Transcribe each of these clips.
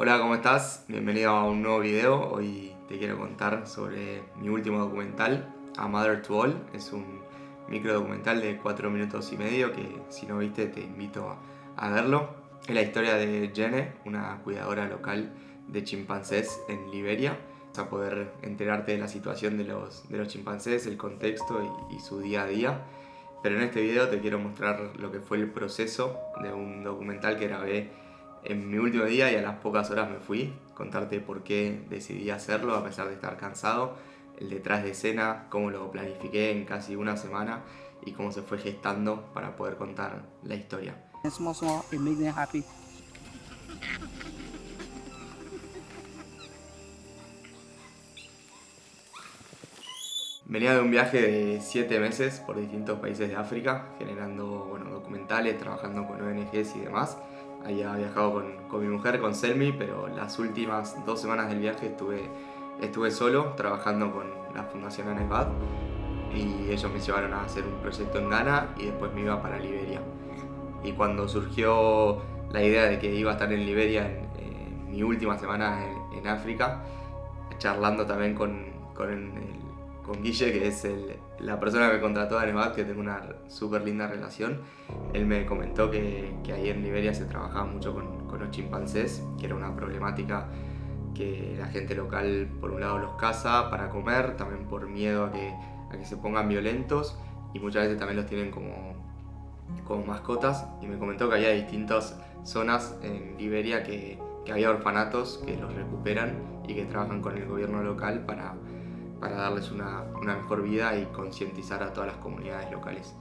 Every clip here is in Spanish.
Hola, ¿cómo estás? Bienvenido a un nuevo video. Hoy te quiero contar sobre mi último documental, A Mother to All. Es un micro documental de 4 minutos y medio que, si no viste, te invito a verlo. Es la historia de Jene, una cuidadora local de chimpancés en Liberia. Vas a poder enterarte de la situación de los chimpancés, el contexto y su día a día. Pero en este video te quiero mostrar lo que fue el proceso de un documental que grabé en mi último día y a las pocas horas me fui. Contarte por qué decidí hacerlo a pesar de estar cansado, el detrás de escena, cómo lo planifiqué en casi una semana y cómo se fue gestando para poder contar la historia. Small, it makes them happy. Venía de un viaje de 7 meses por distintos países de África, generando documentales, trabajando con ONGs y demás. Había viajado con mi mujer, con Selmi, pero las últimas 2 semanas del viaje estuve solo, trabajando con la Fundación ANESBAD, y ellos me llevaron a hacer un proyecto en Ghana y después me iba para Liberia. Y cuando surgió la idea de que iba a estar en Liberia en mi última semana en África, charlando también con Guille, que es la persona que me contrató a ANESBAD, que tengo una súper linda relación. Él me comentó que ahí en Liberia se trabajaba mucho con los chimpancés, que era una problemática que la gente local por un lado los caza para comer, también por miedo a que se pongan violentos, y muchas veces también los tienen como mascotas. Y me comentó que había distintas zonas en Liberia que había orfanatos que los recuperan y que trabajan con el gobierno local para darles una mejor vida y concientizar a todas las comunidades locales.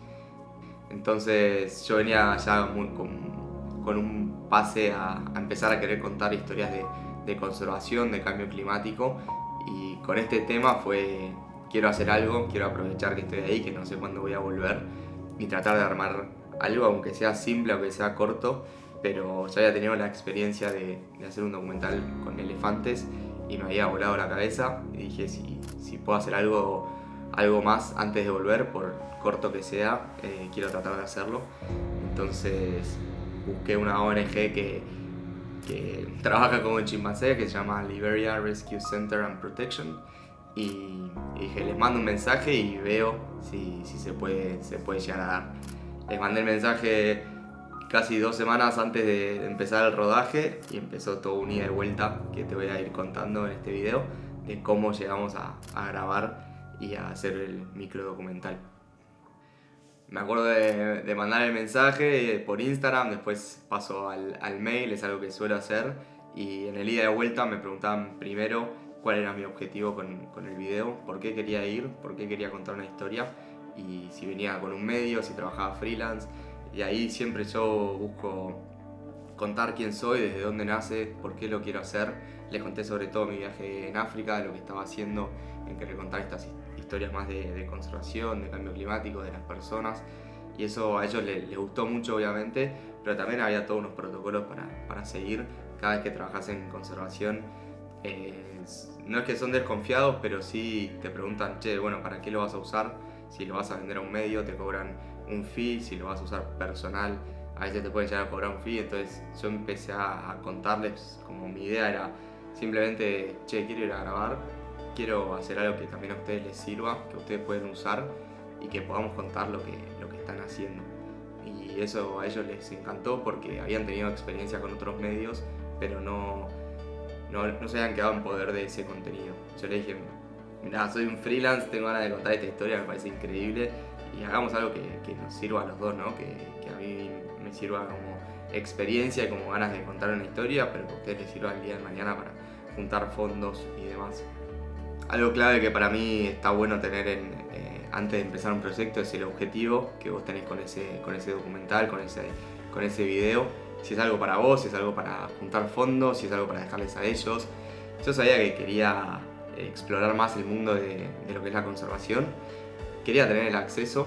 Entonces yo venía ya con un pase a empezar a querer contar historias de conservación, de cambio climático, y con este tema quiero hacer algo, quiero aprovechar que estoy ahí, que no sé cuándo voy a volver, y tratar de armar algo, aunque sea simple, aunque sea corto, pero ya había tenido la experiencia de hacer un documental con elefantes y me había volado la cabeza y dije si puedo hacer algo más antes de volver, por corto que sea, quiero tratar de hacerlo. Entonces busqué una ONG que trabaja con chimpancés, que se llama Liberia Rescue Center and Protection, y dije, les mando un mensaje y veo si se puede llegar a dar. Les mandé el mensaje casi 2 semanas antes de empezar el rodaje y empezó todo un ida y vuelta que te voy a ir contando en este video de cómo llegamos a grabar y a hacer el micro documental. Me acuerdo de mandar el mensaje por Instagram, después paso al mail, es algo que suelo hacer, y en el ida y vuelta me preguntaban primero cuál era mi objetivo con el video, por qué quería ir, por qué quería contar una historia, y si venía con un medio, si trabajaba freelance. Y ahí siempre yo busco contar quién soy, desde dónde nace, por qué lo quiero hacer. Les conté sobre todo mi viaje en África, lo que estaba haciendo, en querer contar estas historias más de conservación, de cambio climático, de las personas. Y eso a ellos les gustó mucho, obviamente, pero también había todos unos protocolos para seguir. Cada vez que trabajas en conservación, no es que son desconfiados, pero sí te preguntan, che, bueno, ¿para qué lo vas a usar? Si lo vas a vender a un medio, te cobran un fee. Si lo vas a usar personal, a veces te pueden llegar a cobrar un fee. Entonces yo empecé a contarles, como mi idea era simplemente, che, quiero ir a grabar, quiero hacer algo que también a ustedes les sirva, que ustedes pueden usar y que podamos contar lo que están haciendo. Y eso a ellos les encantó porque habían tenido experiencia con otros medios, pero no se habían quedado en poder de ese contenido. Yo les dije, mirá, soy un freelance, tengo ganas de contar esta historia, me parece increíble, y hagamos algo que nos sirva a los dos, ¿no? Que a mí me sirva como experiencia y como ganas de contar una historia, pero que a ustedes les sirva el día de mañana para juntar fondos y demás. Algo clave que para mí está bueno tener antes de empezar un proyecto es el objetivo que vos tenés con ese documental, con ese video. Si es algo para vos, si es algo para juntar fondos, si es algo para dejarles a ellos. Yo sabía que quería explorar más el mundo de lo que es la conservación. Quería tener el acceso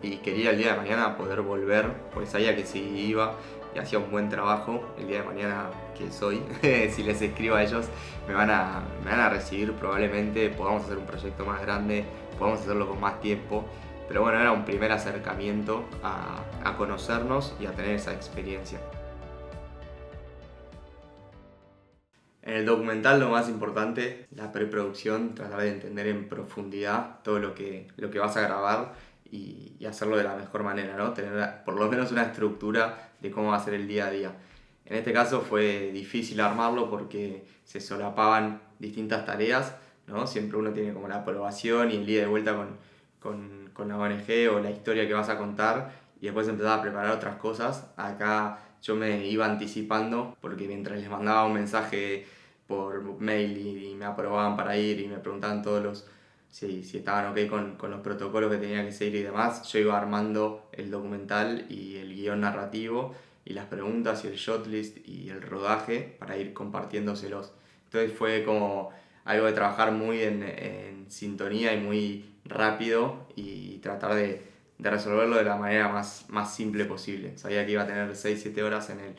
y quería el día de mañana poder volver, porque sabía que si iba y hacía un buen trabajo, el día de mañana que soy, si les escribo a ellos, me van a recibir probablemente, podamos hacer un proyecto más grande, podamos hacerlo con más tiempo. Pero bueno, era un primer acercamiento a conocernos y a tener esa experiencia. En el documental lo más importante, la preproducción, tratar de entender en profundidad todo lo que vas a grabar y hacerlo de la mejor manera, ¿no? Tener por lo menos una estructura de cómo va a ser el día a día. En este caso fue difícil armarlo porque se solapaban distintas tareas, ¿no? Siempre uno tiene como la aprobación y el día de vuelta con la ONG o la historia que vas a contar y después empezar a preparar otras cosas. Acá yo me iba anticipando porque mientras les mandaba un mensaje por mail y me aprobaban para ir y me preguntaban si estaban ok con los protocolos que tenía que seguir y demás, yo iba armando el documental y el guión narrativo y las preguntas y el shotlist y el rodaje para ir compartiéndoselos. Entonces fue como algo de trabajar muy en sintonía y muy rápido y tratar de resolverlo de la manera más simple posible. Sabía que iba a tener 6-7 horas en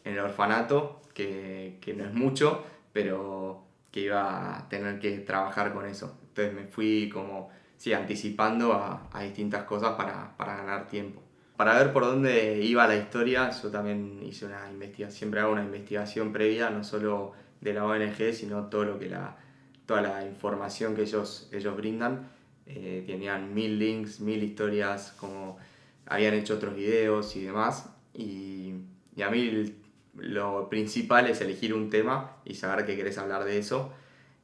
el orfanato, que no es mucho, pero que iba a tener que trabajar con eso. Entonces me fui como, sí, anticipando a distintas cosas para ganar tiempo. Para ver por dónde iba la historia, yo también hice una investigación, siempre hago una investigación previa, no solo de la ONG, sino todo lo que toda la información que ellos brindan. Tenían 1000 links, 1000 historias, como habían hecho otros videos y demás. Y a mí lo principal es elegir un tema y saber que querés hablar de eso.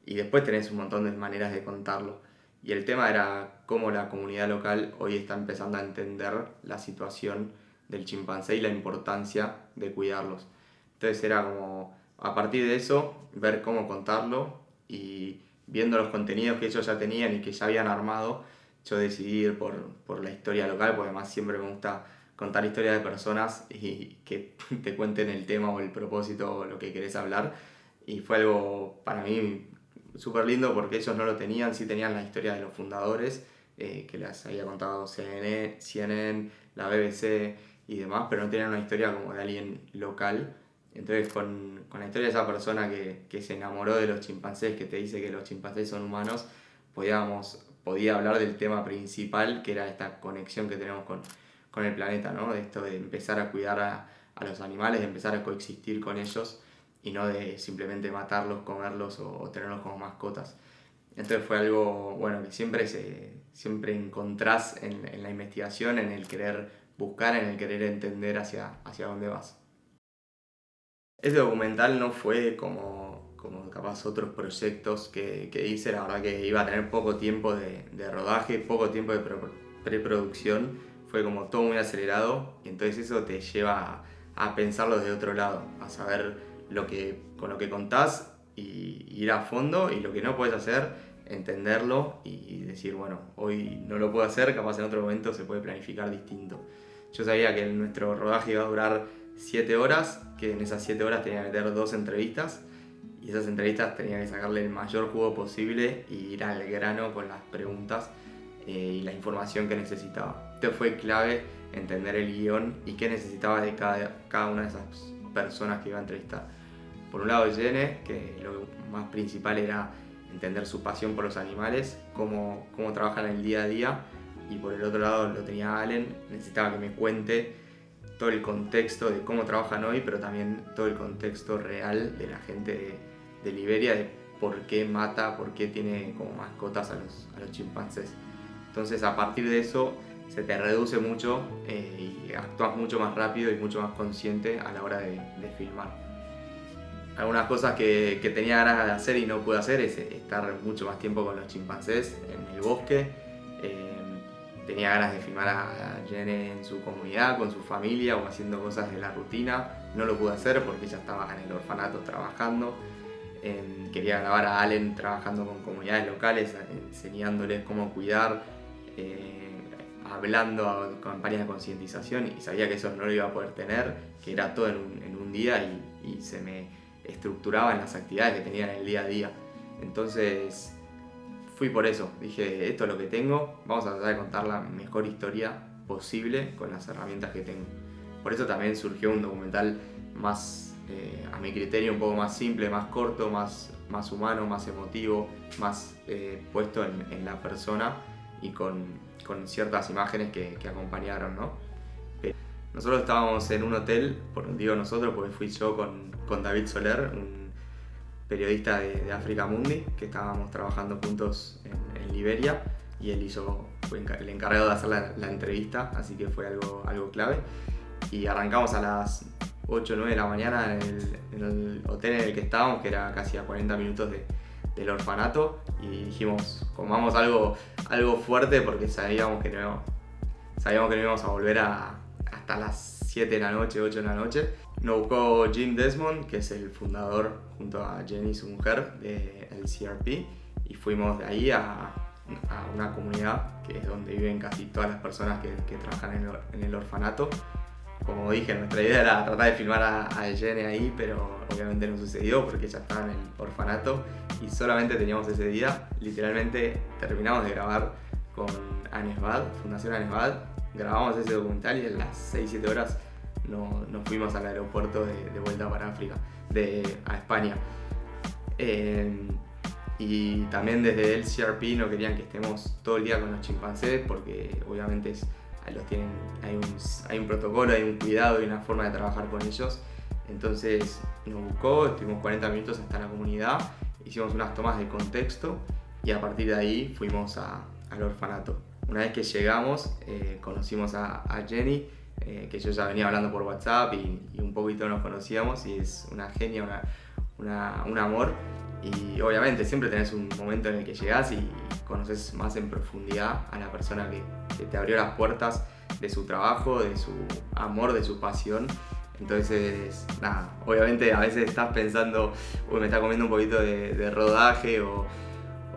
Y después tenés un montón de maneras de contarlo. Y el tema era cómo la comunidad local hoy está empezando a entender la situación del chimpancé y la importancia de cuidarlos. Entonces era como, a partir de eso, ver cómo contarlo y viendo los contenidos que ellos ya tenían y que ya habían armado, yo decidí ir por la historia local, porque además siempre me gusta contar historias de personas y que te cuenten el tema o el propósito o lo que querés hablar. Y fue algo para mí súper lindo porque ellos no lo tenían, sí tenían la historia de los fundadores, que las había contado CNN, la BBC y demás, pero no tenían una historia como de alguien local. Entonces con la historia de esa persona que se enamoró de los chimpancés, que te dice que los chimpancés son humanos, podía hablar del tema principal, que era esta conexión que tenemos con el planeta, ¿no? De esto de empezar a cuidar a los animales, de empezar a coexistir con ellos y no de simplemente matarlos, comerlos o tenerlos como mascotas. Entonces fue algo bueno que siempre encontrás en la investigación, en el querer buscar, en el querer entender hacia dónde vas. Este documental no fue como capaz otros proyectos que hice, la verdad que iba a tener poco tiempo de rodaje, poco tiempo de preproducción, fue como todo muy acelerado y entonces eso te lleva a pensarlo desde otro lado, a saber con lo que contás y ir a fondo y lo que no puedes hacer, entenderlo y decir, bueno, hoy no lo puedo hacer, capaz en otro momento se puede planificar distinto. Yo sabía que nuestro rodaje iba a durar 7 horas, que en esas 7 horas tenía que meter 2 entrevistas y esas entrevistas tenía que sacarle el mayor jugo posible y ir al grano con las preguntas y la información que necesitaba. Esto fue clave entender el guión y qué necesitaba de cada una de esas personas que iba a entrevistar. Por un lado Jenny, que lo más principal era entender su pasión por los animales, cómo trabajan en el día a día, y por el otro lado lo tenía Allen, necesitaba que me cuente todo el contexto de cómo trabajan hoy, pero también todo el contexto real de la gente de Liberia, de por qué mata, por qué tiene como mascotas a los chimpancés. Entonces a partir de eso se te reduce mucho y actúas mucho más rápido y mucho más consciente a la hora de filmar. Algunas cosas que tenía ganas de hacer y no pude hacer es estar mucho más tiempo con los chimpancés en el bosque. Tenía ganas de filmar a Jenny en su comunidad, con su familia o haciendo cosas de la rutina. No lo pude hacer porque ella estaba en el orfanato trabajando. Quería grabar a Allen trabajando con comunidades locales, enseñándoles cómo cuidar, hablando a campañas de concientización, y sabía que eso no lo iba a poder tener, que era todo en un día y se me estructuraba en las actividades que tenía en el día a día. Entonces fui por eso, dije, esto es lo que tengo, vamos a tratar de contar la mejor historia posible con las herramientas que tengo. Por eso también surgió un documental más, a mi criterio, un poco más simple, más corto, más humano, más emotivo, más puesto en la persona y con ciertas imágenes que acompañaron, ¿no? Nosotros estábamos en un hotel, digo nosotros porque fui yo con David Soler, periodista de Africa Mundi, que estábamos trabajando juntos en Liberia, y él fue el encargado de hacer la entrevista, así que fue algo clave. Y arrancamos a las 8 o 9 de la mañana en el hotel en el que estábamos, que era casi a 40 minutos del orfanato, y dijimos, comamos algo fuerte porque sabíamos que no íbamos a volver hasta las 7 de la noche, 8 de la noche. Nos buscó Jim Desmond, que es el fundador, junto a Jenny, su mujer, del CRP, y fuimos de ahí a una comunidad que es donde viven casi todas las personas que trabajan en el orfanato. Como dije, nuestra idea era tratar de filmar a Jenny ahí, pero obviamente no sucedió porque ella estaba en el orfanato y solamente teníamos ese día. Literalmente terminamos de grabar con Anesbad, Fundación Anesbad, grabamos ese documental y en las 6-7 horas nos fuimos al aeropuerto de vuelta para África, a España. Y también desde el CRP no querían que estemos todo el día con los chimpancés porque obviamente hay un protocolo, hay un cuidado y una forma de trabajar con ellos. Entonces nos buscó, estuvimos 40 minutos hasta la comunidad, hicimos unas tomas de contexto y a partir de ahí fuimos al orfanato. Una vez que llegamos conocimos a Jenny, que yo ya venía hablando por WhatsApp y un poquito nos conocíamos, y es una genia, un amor. Y obviamente siempre tenés un momento en el que llegás y conoces más en profundidad a la persona que te abrió las puertas de su trabajo, de su amor, de su pasión. Entonces, nada, obviamente a veces estás pensando, uy, me está comiendo un poquito de rodaje o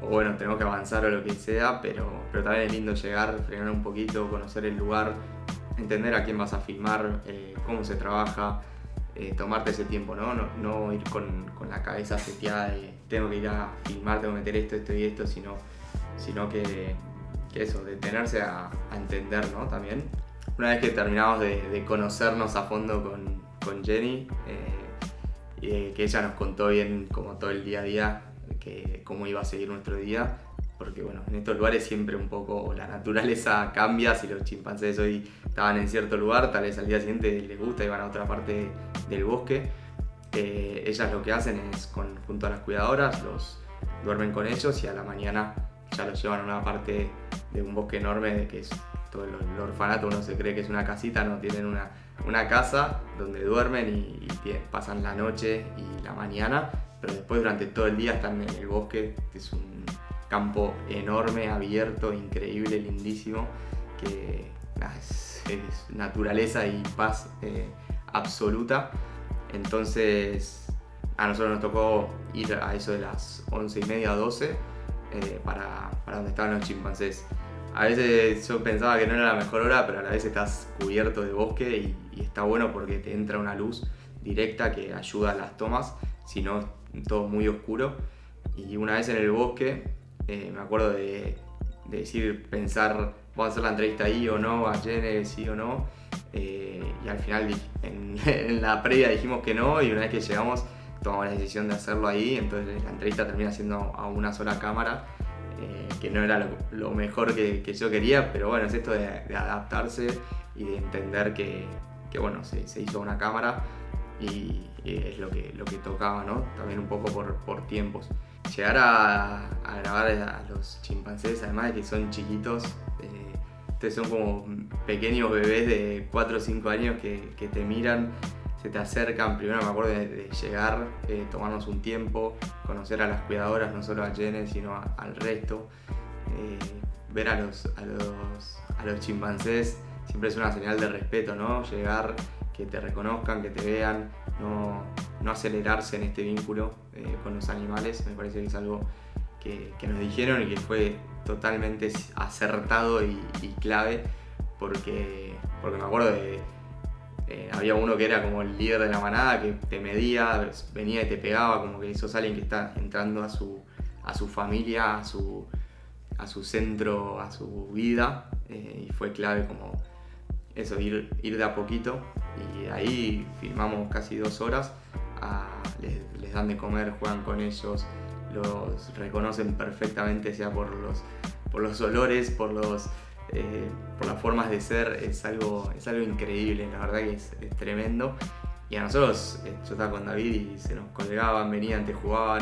bueno, tenemos que avanzar o lo que sea, pero también es lindo llegar, frenar un poquito, conocer el lugar, entender a quién vas a filmar, cómo se trabaja. Tomarte ese tiempo, no ir con la cabeza seteada de tengo que ir a filmar, tengo que meter esto y esto, sino que eso, detenerse a entender, ¿no? También. Una vez que terminamos de conocernos a fondo con Jenny, que ella nos contó bien como todo el día a día, cómo iba a seguir nuestro día, porque bueno, en estos lugares siempre un poco la naturaleza cambia. Si los chimpancés hoy estaban en cierto lugar, tal vez al día siguiente les gusta y van a otra parte del bosque. Ellas lo que hacen es, junto a las cuidadoras, duermen con ellos y a la mañana ya los llevan a una parte de un bosque enorme, que es todo el orfanato. Uno se cree que es una casita, no, tienen una casa donde duermen y pasan la noche y la mañana, pero después durante todo el día están en el bosque, que es un campo enorme, abierto, increíble, lindísimo, que es naturaleza y paz absoluta. Entonces a nosotros nos tocó ir a eso de las 11:30, 12 para donde estaban los chimpancés. A veces yo pensaba que no era la mejor hora, pero a la vez estás cubierto de bosque y está bueno porque te entra una luz directa que ayuda a las tomas, si no es todo muy oscuro. Y una vez en el bosque me acuerdo de pensar, ¿vamos a hacer la entrevista ahí o no? ¿A Jenny sí o no? Y al final en la previa dijimos que no, y una vez que llegamos tomamos la decisión de hacerlo ahí. Entonces la entrevista termina siendo a una sola cámara, que no era lo mejor que yo quería, pero bueno, es esto de adaptarse y de entender que bueno, se hizo una cámara y es lo que tocaba, ¿no? También un poco por tiempos. Llegar a grabar a los chimpancés, además de que son chiquitos, son como pequeños bebés de 4 o 5 años que te miran, se te acercan. Primero me acuerdo de llegar, tomarnos un tiempo, conocer a las cuidadoras, no solo a Jenny, sino al resto. Ver a los chimpancés siempre es una señal de respeto, ¿no? Llegar, que te reconozcan, que te vean, no acelerarse en este vínculo con los animales. Me parece que es algo que nos dijeron y que fue totalmente acertado y clave, porque me acuerdo había uno que era como el líder de la manada, que te medía, venía y te pegaba, como que sos alguien que está entrando a su familia, a su centro, a su vida, y fue clave como eso, ir de a poquito. Y ahí filmamos casi 2 horas, les dan de comer, juegan con ellos, los reconocen perfectamente, sea por los olores, por las formas de ser. Es algo increíble, la verdad que es tremendo. Y a nosotros, yo estaba con David y se nos colgaban, venían, te jugaban.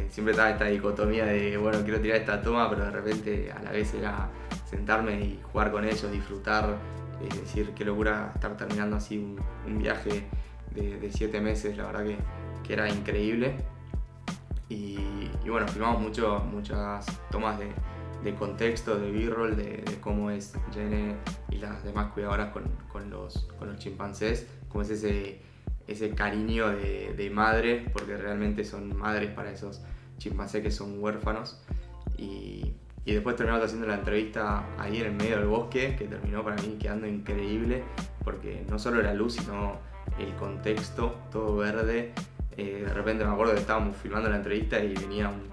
Siempre estaba esta dicotomía de, bueno, quiero tirar esta toma, pero de repente a la vez era sentarme y jugar con ellos, disfrutar. Es decir, qué locura estar terminando así un viaje de 7 meses, la verdad que era increíble. Y bueno, filmamos muchas tomas de contexto, de B-roll, de cómo es Jenny y las demás cuidadoras con los chimpancés, cómo es ese cariño de madre, porque realmente son madres para esos chimpancés que son huérfanos. Y después terminamos haciendo la entrevista ahí en el medio del bosque, que terminó para mí quedando increíble, porque no solo la luz, sino el contexto, todo verde. De repente me acuerdo que estábamos filmando la entrevista y venía un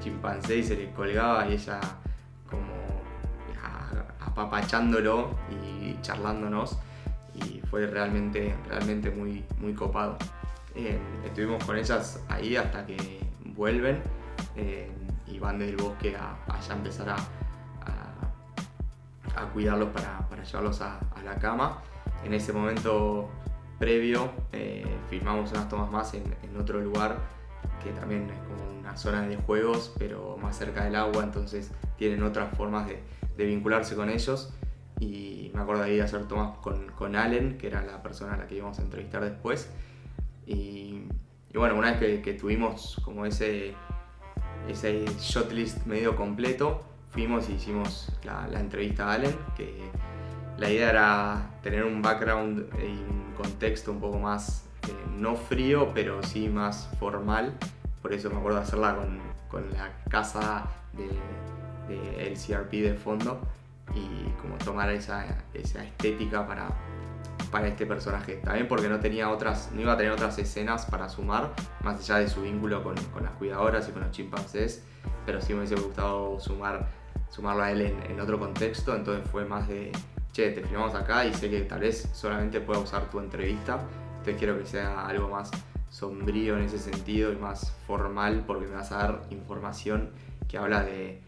chimpancé y se le colgaba y ella como apapachándolo y charlándonos, y fue realmente muy copado. Estuvimos con ellas ahí hasta que vuelven y van del bosque a ya empezar a cuidarlos para llevarlos a la cama. En ese momento previo filmamos unas tomas más en otro lugar que también es como una zona de juegos pero más cerca del agua, entonces tienen otras formas de vincularse con ellos. Y me acuerdo de ahí de hacer tomas con Allen, que era la persona a la que íbamos a entrevistar después. Y bueno, una vez que tuvimos como ese shot list medio completo, fuimos y hicimos la entrevista a Allen, que la idea era tener un background y un contexto un poco más, no frío, pero sí más formal. Por eso me acuerdo de hacerla con la casa de LCRP de fondo y como tomar esa estética para este personaje. También porque no iba a tener otras escenas para sumar, más allá de su vínculo con las cuidadoras y con los chimpancés, pero sí me hubiese gustado sumarlo a él en otro contexto. Entonces fue más de, che, te filmamos acá y sé que tal vez solamente pueda usar tu entrevista, entonces quiero que sea algo más sombrío en ese sentido y más formal, porque me vas a dar información que habla de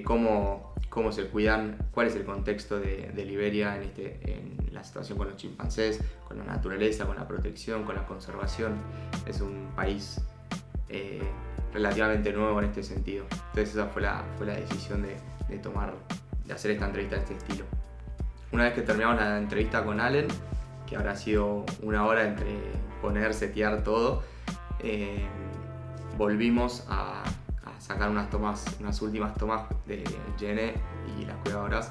cómo se cuidan, cuál es el contexto de Liberia en la situación con los chimpancés, con la naturaleza, con la protección, con la conservación. Es un país relativamente nuevo en este sentido. Entonces esa fue la decisión de hacer esta entrevista de este estilo. Una vez que terminamos la entrevista con Allen, que habrá sido 1 hora entre poner, setear todo, volvimos a sacar unas últimas tomas de Jenny y las cuidadoras,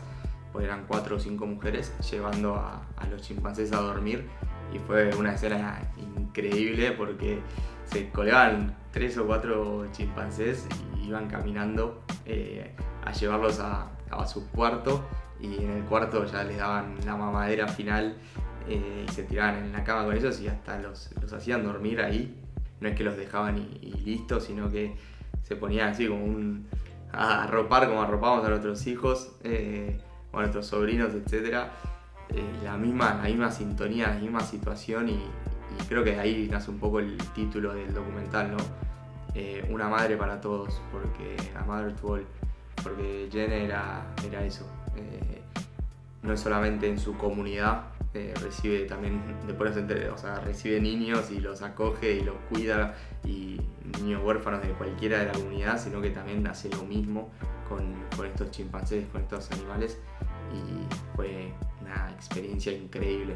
pues eran 4 o 5 mujeres llevando a los chimpancés a dormir, y fue una escena increíble porque se colgaban 3 o 4 chimpancés y iban caminando a llevarlos a su cuarto, y en el cuarto ya les daban la mamadera final y se tiraban en la cama con ellos y hasta los hacían dormir ahí. No es que los dejaban y listo, sino que se ponían así como a arropar como arropamos a nuestros hijos, o a nuestros sobrinos, etc. La misma sintonía, la misma situación, y creo que de ahí nace un poco el título del documental, ¿no? Una madre para todos, porque a Mother to All, porque Jenny era eso. No es solamente en su comunidad, recibe también, después recibe niños y los acoge y los cuida, y niños huérfanos de cualquiera de la comunidad, sino que también hace lo mismo con estos chimpancés, con estos animales, y fue una experiencia increíble.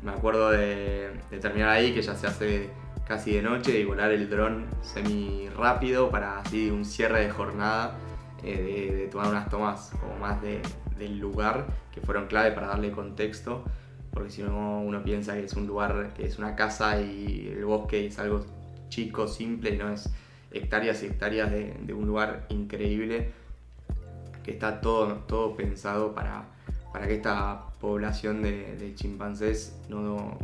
Me acuerdo de terminar ahí, que ya se hace casi de noche, y volar el dron semi rápido para así un cierre de jornada, de tomar unas tomas como más del lugar, que fueron clave para darle contexto, porque si no uno piensa que es un lugar, que es una casa y el bosque es algo chico, simple, y no, es hectáreas y hectáreas de un lugar increíble, que está todo pensado para que esta población de chimpancés no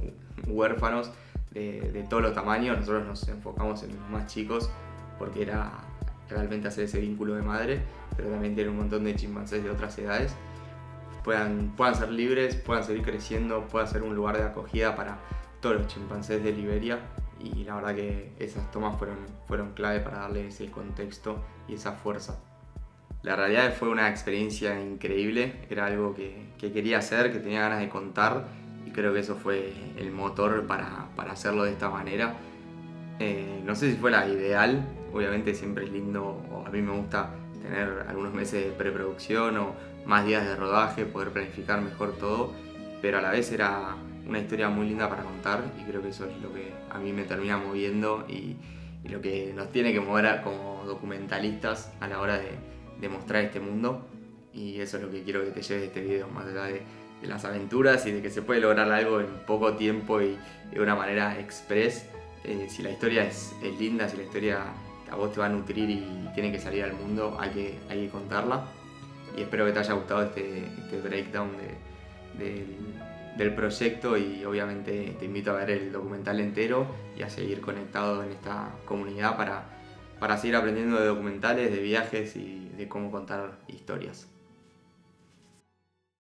huérfanos de todos los tamaños. Nosotros nos enfocamos en los más chicos porque era realmente hacer ese vínculo de madre, pero también tiene un montón de chimpancés de otras edades, puedan ser libres, puedan seguir creciendo, pueda ser un lugar de acogida para todos los chimpancés de Liberia. Y la verdad que esas tomas fueron clave para darle ese contexto y esa fuerza. La realidad fue una experiencia increíble, era algo que quería hacer, que tenía ganas de contar, y creo que eso fue el motor para hacerlo de esta manera. No sé si fue la ideal, obviamente siempre es lindo, o a mí me gusta tener algunos meses de preproducción o más días de rodaje, poder planificar mejor todo, pero a la vez era una historia muy linda para contar y creo que eso es lo que a mí me termina moviendo y lo que nos tiene que mover como documentalistas a la hora de mostrar este mundo, y eso es lo que quiero que te lleves de este video, más allá de las aventuras y de que se puede lograr algo en poco tiempo y de una manera express. Si la historia es linda, si la historia a vos te va a nutrir y tiene que salir al mundo, hay que contarla. Y espero que te haya gustado este breakdown del proyecto, y obviamente te invito a ver el documental entero y a seguir conectado en esta comunidad para seguir aprendiendo de documentales, de viajes y de cómo contar historias.